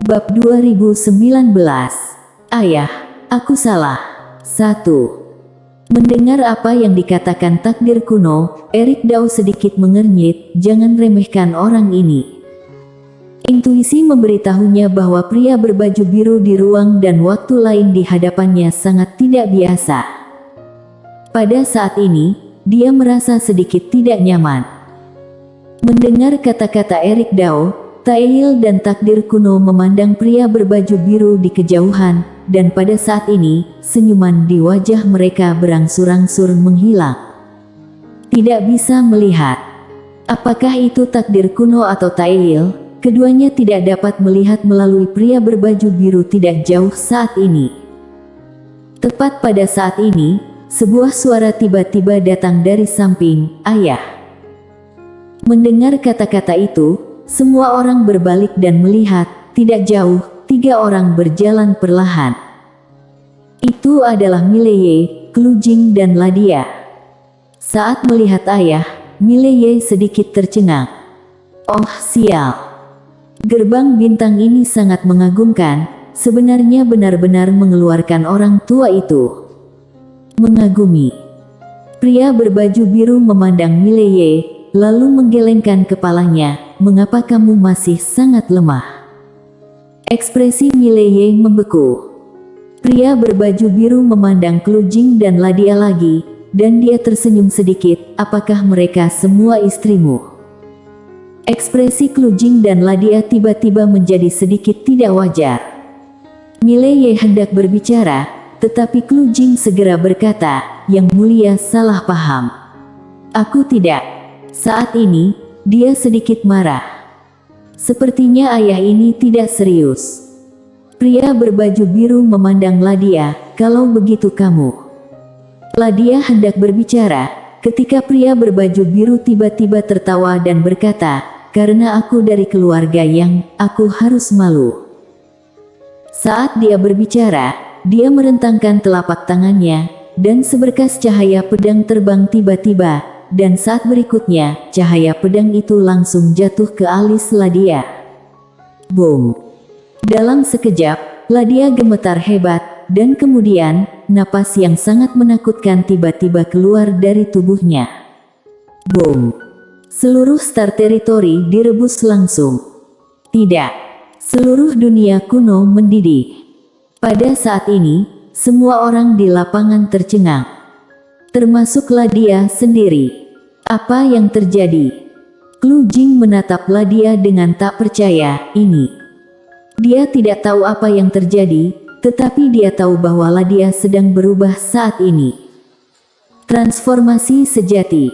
Bab 2019. Ayah, aku salah. 1. Mendengar apa yang dikatakan takdir kuno, Erik Dao sedikit mengernyit, jangan remehkan orang ini. Intuisi memberitahunya bahwa pria berbaju biru di ruang dan waktu lain di hadapannya sangat tidak biasa. Pada saat ini, dia merasa sedikit tidak nyaman. Mendengar kata-kata Erik Dao, Taeil dan takdir kuno memandang pria berbaju biru di kejauhan, dan pada saat ini, senyuman di wajah mereka berangsur-angsur menghilang. Tidak bisa melihat apakah itu takdir kuno atau Taeil, keduanya tidak dapat melihat melalui pria berbaju biru tidak jauh saat ini. Tepat pada saat ini, sebuah suara tiba-tiba datang dari samping, "Ayah." Mendengar kata-kata itu, semua orang berbalik dan melihat, tidak jauh, 3 orang berjalan perlahan. Itu adalah Mileye, Klujing dan Ladia. Saat melihat ayah, Mileye sedikit tercengang. Oh sial. Gerbang bintang ini sangat mengagumkan, sebenarnya benar-benar mengeluarkan orang tua itu. Mengagumi. Pria berbaju biru memandang Mileye, lalu menggelengkan kepalanya. Mengapa kamu masih sangat lemah? Ekspresi Mileye membeku. Pria berbaju biru memandang Klujing dan Ladia lagi, dan dia tersenyum sedikit. Apakah mereka semua istrimu? Ekspresi Klujing dan Ladia tiba-tiba menjadi sedikit tidak wajar. Mileye hendak berbicara, tetapi Klujing segera berkata, "Yang mulia salah paham. Aku tidak." Saat ini, dia sedikit marah. Sepertinya ayah ini tidak serius. Pria berbaju biru memandang Ladia, "Kalau begitu kamu." Ladia hendak berbicara, ketika pria berbaju biru tiba-tiba tertawa dan berkata, "Karena aku dari keluarga yang, aku harus malu." Saat dia berbicara, dia merentangkan telapak tangannya, dan seberkas cahaya pedang terbang tiba-tiba. Dan saat berikutnya, cahaya pedang itu langsung jatuh ke alis Ladia. Boom! Dalam sekejap, Ladia gemetar hebat, dan kemudian, napas yang sangat menakutkan tiba-tiba keluar dari tubuhnya. Boom! Seluruh Star Territory direbus langsung. Tidak. Seluruh dunia kuno mendidih. Pada saat ini, semua orang di lapangan tercengang. Termasuk Ladia sendiri. Apa yang terjadi? Klujing menatap Ladia dengan tak percaya. Dia tidak tahu apa yang terjadi, tetapi dia tahu bahwa Ladia sedang berubah saat ini. Transformasi sejati.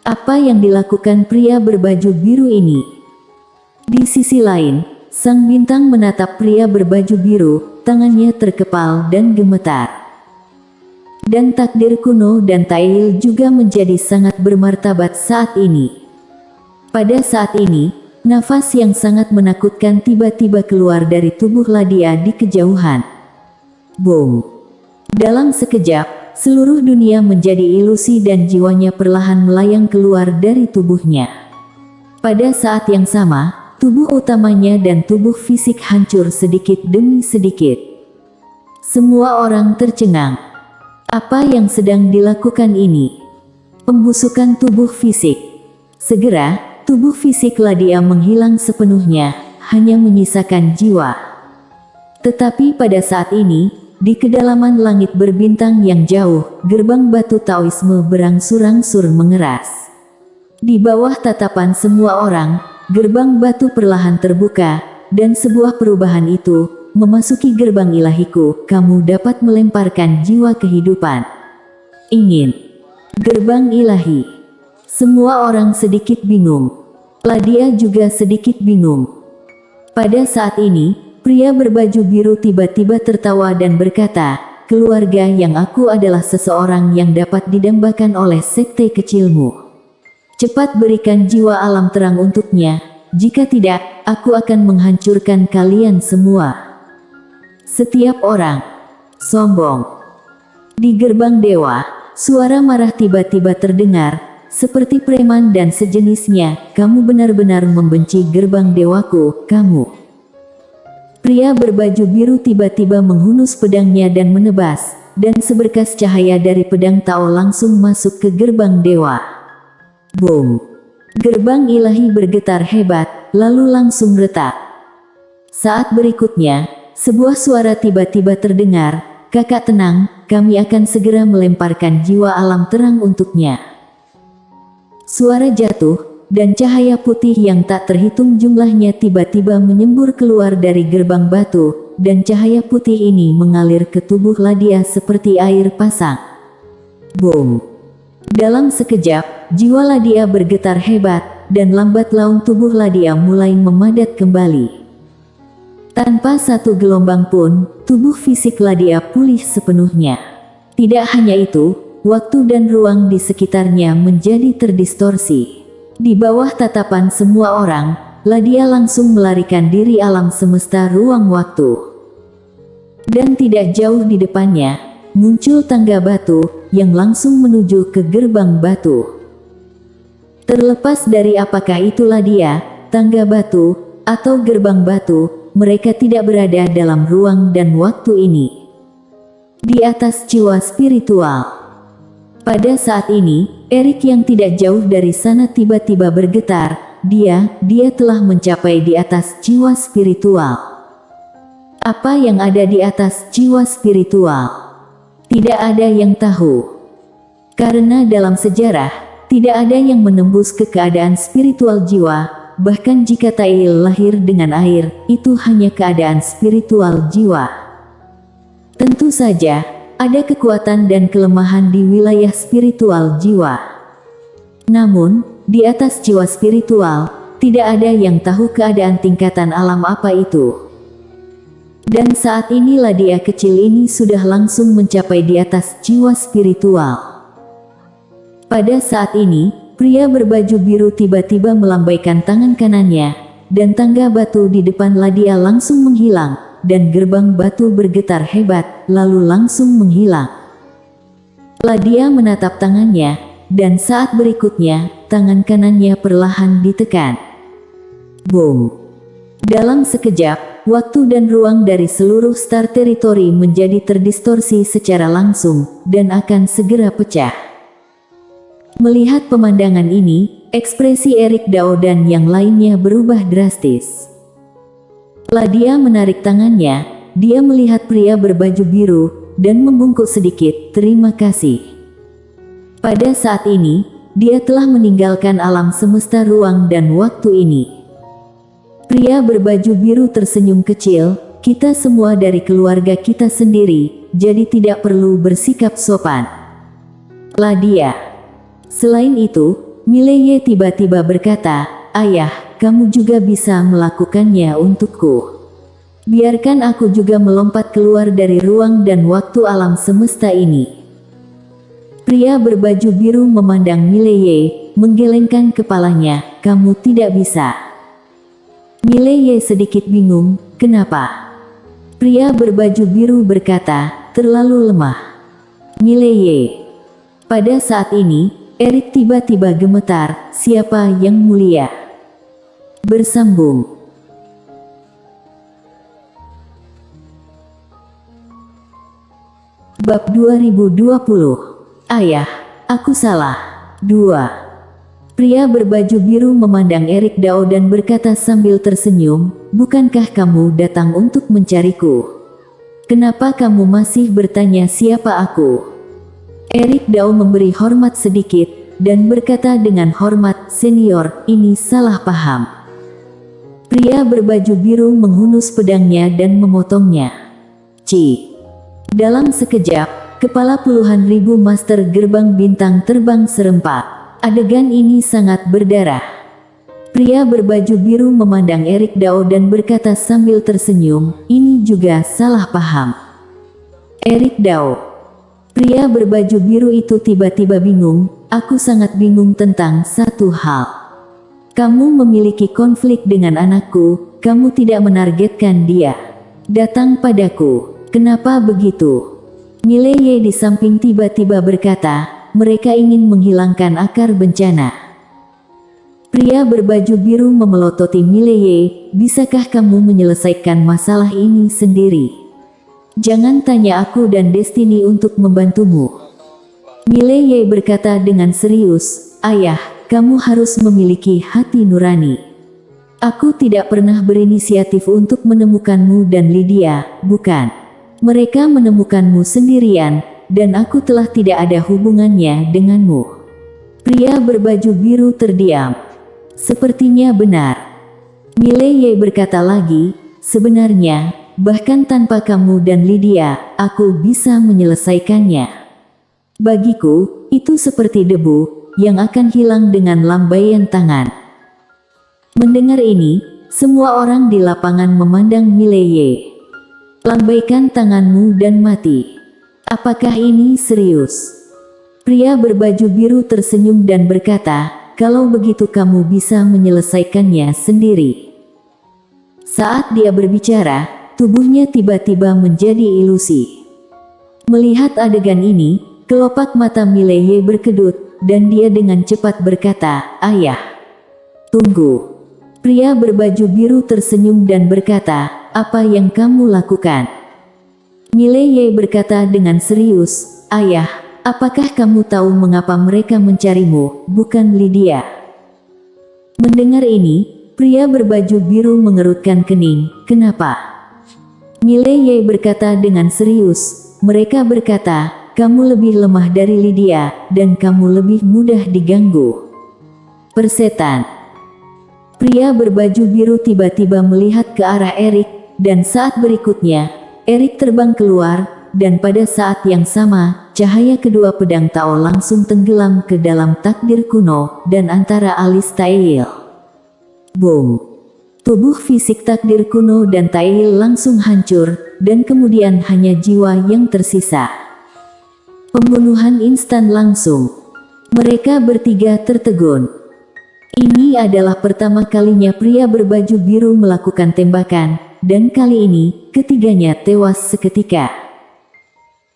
Apa yang dilakukan pria berbaju biru ini? Di sisi lain, sang bintang menatap pria berbaju biru, tangannya terkepal dan gemetar. Dan takdir kuno dan Taeil juga menjadi sangat bermartabat saat ini. Pada saat ini, nafas yang sangat menakutkan tiba-tiba keluar dari tubuh Ladia di kejauhan. Boom! Dalam sekejap, seluruh dunia menjadi ilusi dan jiwanya perlahan melayang keluar dari tubuhnya. Pada saat yang sama, tubuh utamanya dan tubuh fisik hancur sedikit demi sedikit. Semua orang tercengang. Apa yang sedang dilakukan ini? Pembusukan tubuh fisik. Segera, tubuh fisik Ladia menghilang sepenuhnya, hanya menyisakan jiwa. Tetapi pada saat ini, di kedalaman langit berbintang yang jauh, gerbang batu Taoisme berangsur-angsur mengeras. Di bawah tatapan semua orang, gerbang batu perlahan terbuka, dan sebuah perubahan itu memasuki gerbang ilahiku. Kamu dapat melemparkan jiwa kehidupan. Ingin. Gerbang ilahi. Semua orang sedikit bingung. Ladia juga sedikit bingung. Pada saat ini, pria berbaju biru tiba-tiba tertawa dan berkata, "Keluarga yang aku adalah seseorang yang dapat didambakan oleh sekte kecilmu. Cepat berikan jiwa alam terang untuknya, jika tidak, aku akan menghancurkan kalian semua." Setiap orang sombong. Di gerbang dewa, suara marah tiba-tiba terdengar, seperti preman dan sejenisnya. "Kamu benar-benar membenci gerbang dewaku, kamu." Pria berbaju biru tiba-tiba menghunus pedangnya dan menebas, dan seberkas cahaya dari pedang Tao langsung masuk ke gerbang dewa. Boom! Gerbang ilahi bergetar hebat, lalu langsung retak. Saat berikutnya, sebuah suara tiba-tiba terdengar, "Kakak tenang, kami akan segera melemparkan jiwa alam terang untuknya." Suara jatuh, dan cahaya putih yang tak terhitung jumlahnya tiba-tiba menyembur keluar dari gerbang batu, dan cahaya putih ini mengalir ke tubuh Ladia seperti air pasang. Boom! Dalam sekejap, jiwa Ladia bergetar hebat, dan lambat laun tubuh Ladia mulai memadat kembali. Tanpa satu gelombang pun, tubuh fisik Ladia pulih sepenuhnya. Tidak hanya itu, waktu dan ruang di sekitarnya menjadi terdistorsi. Di bawah tatapan semua orang, Ladia langsung melarikan diri alam semesta ruang waktu. Dan tidak jauh di depannya, muncul tangga batu, yang langsung menuju ke gerbang batu. Terlepas dari apakah itu Ladia, tangga batu, atau gerbang batu, mereka tidak berada dalam ruang dan waktu ini. Di atas jiwa spiritual. Pada saat ini, Erik yang tidak jauh dari sana tiba-tiba bergetar. Dia telah mencapai di atas jiwa spiritual. Apa yang ada di atas jiwa spiritual? Tidak ada yang tahu. Karena dalam sejarah, tidak ada yang menembus ke keadaan spiritual jiwa. Bahkan jika Tail lahir dengan air, itu hanya keadaan spiritual jiwa. Tentu saja, ada kekuatan dan kelemahan di wilayah spiritual jiwa. Namun, di atas jiwa spiritual, tidak ada yang tahu keadaan tingkatan alam apa itu. Dan saat ini Ladia kecil ini sudah langsung mencapai di atas jiwa spiritual. Pada saat ini, pria berbaju biru tiba-tiba melambaikan tangan kanannya, dan tangga batu di depan Ladia langsung menghilang, dan gerbang batu bergetar hebat, lalu langsung menghilang. Ladia menatap tangannya, dan saat berikutnya, tangan kanannya perlahan ditekan. Boom! Dalam sekejap, waktu dan ruang dari seluruh Star Territory menjadi terdistorsi secara langsung, dan akan segera pecah. Melihat pemandangan ini, ekspresi Erik Dao dan yang lainnya berubah drastis. Ladia menarik tangannya, dia melihat pria berbaju biru, dan membungkuk sedikit, "Terima kasih." Pada saat ini, dia telah meninggalkan alam semesta ruang dan waktu ini. Pria berbaju biru tersenyum kecil, "Kita semua dari keluarga kita sendiri, jadi tidak perlu bersikap sopan." Ladia. Selain itu, Mileye tiba-tiba berkata, "Ayah, kamu juga bisa melakukannya untukku. Biarkan aku juga melompat keluar dari ruang dan waktu alam semesta ini." Pria berbaju biru memandang Mileye, menggelengkan kepalanya, "Kamu tidak bisa." Mileye sedikit bingung, "Kenapa?" Pria berbaju biru berkata, "Terlalu lemah." Mileye. Pada saat ini, Erik tiba-tiba gemetar, "Siapa yang mulia?" Bersambung. Bab 2020. Ayah, aku salah. 2. Pria berbaju biru memandang Erik Dao dan berkata sambil tersenyum, "Bukankah kamu datang untuk mencariku? Kenapa kamu masih bertanya siapa aku?" Erik Dao memberi hormat sedikit, dan berkata dengan hormat, "Senior, ini salah paham." Pria berbaju biru menghunus pedangnya dan memotongnya. Dalam sekejap, kepala puluhan ribu master gerbang bintang terbang serempak. Adegan ini sangat berdarah. Pria berbaju biru memandang Erik Dao dan berkata sambil tersenyum, "Ini juga salah paham." Erik Dao. Pria berbaju biru itu tiba-tiba bingung, "Aku sangat bingung tentang satu hal. Kamu memiliki konflik dengan anakku, kamu tidak menargetkan dia datang padaku. Kenapa begitu?" Mileye di samping tiba-tiba berkata, "Mereka ingin menghilangkan akar bencana." Pria berbaju biru memelototi Mileye, bisakah kamu menyelesaikan masalah ini sendiri? Jangan tanya aku dan Destiny untuk membantumu. Mileye berkata dengan serius, ayah, kamu harus memiliki hati nurani. Aku tidak pernah berinisiatif untuk menemukanmu dan Lydia, bukan. Mereka menemukanmu sendirian, dan aku telah tidak ada hubungannya denganmu. Pria berbaju biru terdiam. Sepertinya benar. Mileye berkata lagi, sebenarnya, bahkan tanpa kamu dan Lydia, aku bisa menyelesaikannya. Bagiku, itu seperti debu, yang akan hilang dengan lambaian tangan. Mendengar ini, semua orang di lapangan memandang Mileye. Lambaikan tanganmu dan mati. Apakah ini serius? Pria berbaju biru tersenyum dan berkata, kalau begitu kamu bisa menyelesaikannya sendiri. Saat dia berbicara, tubuhnya tiba-tiba menjadi ilusi. Melihat adegan ini, kelopak mata Mileye berkedut, dan dia dengan cepat berkata, ayah. Tunggu. Pria berbaju biru tersenyum dan berkata, apa yang kamu lakukan? Mileye berkata dengan serius, ayah, apakah kamu tahu mengapa mereka mencarimu, bukan Lydia? Mendengar ini, pria berbaju biru mengerutkan kening, kenapa? Mileye berkata dengan serius, mereka berkata, kamu lebih lemah dari Lydia, dan kamu lebih mudah diganggu. Persetan. Pria berbaju biru tiba-tiba melihat ke arah Erik, dan saat berikutnya, Erik terbang keluar, dan pada saat yang sama, cahaya kedua pedang Tao langsung tenggelam ke dalam takdir kuno, dan antara alis Taeil. Boom! Tubuh fisik takdir kuno dan Taeil langsung hancur, dan kemudian hanya jiwa yang tersisa. Pembunuhan instan langsung. Mereka bertiga tertegun. Ini adalah pertama kalinya pria berbaju biru melakukan tembakan, dan kali ini, ketiganya tewas seketika.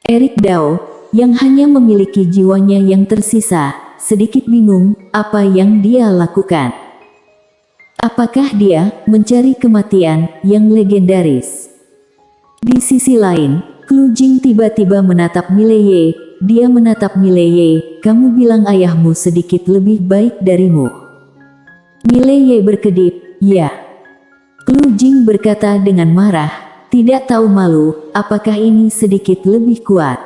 Erik Dao, yang hanya memiliki jiwanya yang tersisa, sedikit bingung apa yang dia lakukan. Apakah dia mencari kematian yang legendaris? Di sisi lain, Klu Jing tiba-tiba menatap Mileye. Dia menatap Mileye, kamu bilang ayahmu sedikit lebih baik darimu. Mileye berkedip, ya. Klu Jing berkata dengan marah, tidak tahu malu, apakah ini sedikit lebih kuat?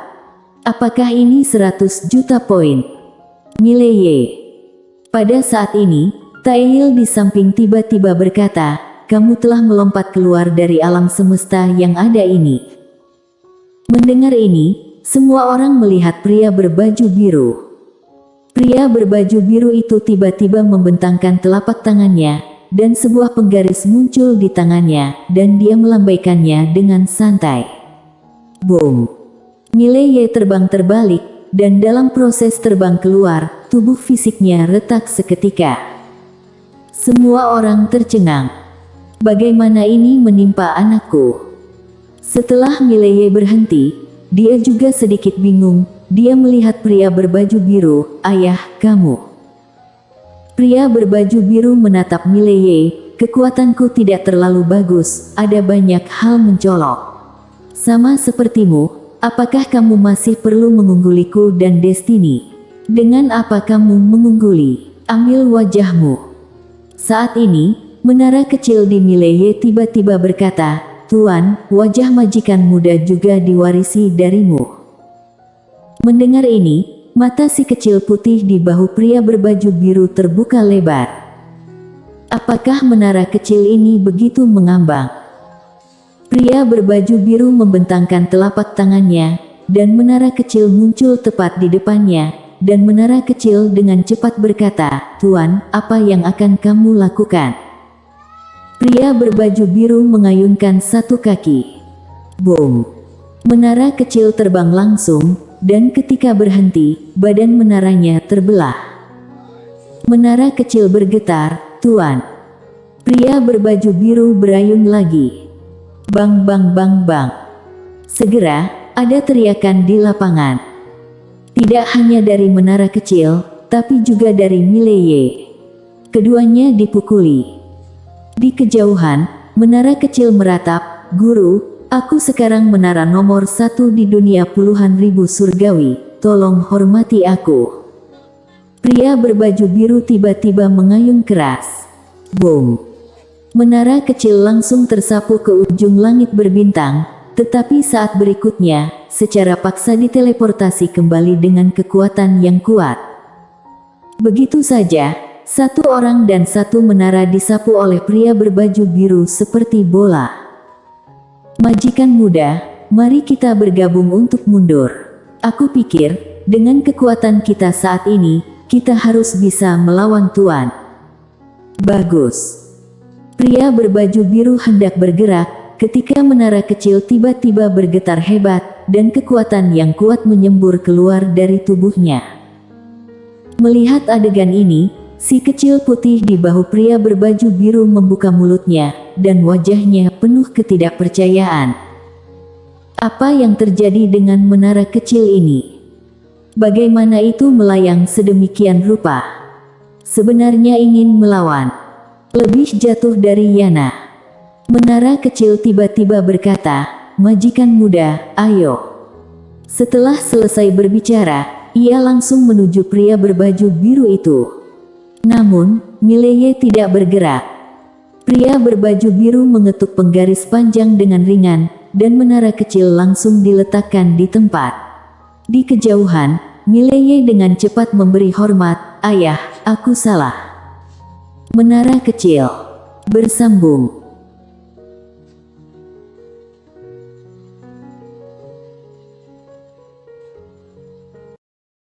Apakah ini 100 juta poin? Mileye. Pada saat ini, Taeil di samping tiba-tiba berkata, kamu telah melompat keluar dari alam semesta yang ada ini. Mendengar ini, semua orang melihat pria berbaju biru. Pria berbaju biru itu tiba-tiba membentangkan telapak tangannya, dan sebuah penggaris muncul di tangannya, dan dia melambaikannya dengan santai. Boom! Mileye terbang terbalik, dan dalam proses terbang keluar, tubuh fisiknya retak seketika. Semua orang tercengang. Bagaimana ini menimpa anakku? Setelah Mileye berhenti, dia juga sedikit bingung. Dia melihat pria berbaju biru, ayah, kamu. Pria berbaju biru menatap Mileye, kekuatanku tidak terlalu bagus, ada banyak hal mencolok. Sama sepertimu, apakah kamu masih perlu mengungguliku dan Destiny? Dengan apa kamu mengungguli? Ambil wajahmu. Saat ini, menara kecil di Mileye tiba-tiba berkata, Tuan, wajah majikan muda juga diwarisi darimu. Mendengar ini, mata si kecil putih di bahu pria berbaju biru terbuka lebar. Apakah menara kecil ini begitu mengambang? Pria berbaju biru membentangkan telapak tangannya, dan menara kecil muncul tepat di depannya, dan menara kecil dengan cepat berkata, Tuan, apa yang akan kamu lakukan? Pria berbaju biru mengayunkan satu kaki. Boom! Menara kecil terbang langsung, dan ketika berhenti, badan menaranya terbelah. Menara kecil bergetar, Tuan. Pria berbaju biru berayun lagi. Bang bang bang bang. Segera, ada teriakan di lapangan. Tidak hanya dari menara kecil, tapi juga dari Mileye. keduanya dipukuli. Di kejauhan, menara kecil meratap, "Guru, aku sekarang menara nomor 1 di dunia puluhan ribu surgawi, tolong hormati aku." Pria berbaju biru tiba-tiba mengayun keras. Boom! Menara kecil langsung tersapu ke ujung langit berbintang, tetapi saat berikutnya, secara paksa diteleportasi kembali dengan kekuatan yang kuat. Begitu saja, satu orang dan satu menara disapu oleh pria berbaju biru seperti bola. "Majikan muda, mari kita bergabung untuk mundur. Aku pikir, dengan kekuatan kita saat ini, kita harus bisa melawan Tuan." "Bagus." Pria berbaju biru hendak bergerak, ketika menara kecil tiba-tiba bergetar hebat, dan kekuatan yang kuat menyembur keluar dari tubuhnya. Melihat adegan ini, si kecil putih di bahu pria berbaju biru membuka mulutnya, dan wajahnya penuh ketidakpercayaan. Apa yang terjadi dengan menara kecil ini? Bagaimana itu melayang sedemikian rupa? Sebenarnya ingin melawan. Lebih jatuh dari Yana. Menara kecil tiba-tiba berkata, "Majikan muda, ayo." Setelah selesai berbicara, ia langsung menuju pria berbaju biru itu. Namun, Mileye tidak bergerak. Pria berbaju biru mengetuk penggaris panjang dengan ringan, dan menara kecil langsung diletakkan di tempat. Di kejauhan, Mileye dengan cepat memberi hormat, "Ayah, aku salah." Menara kecil bersambung.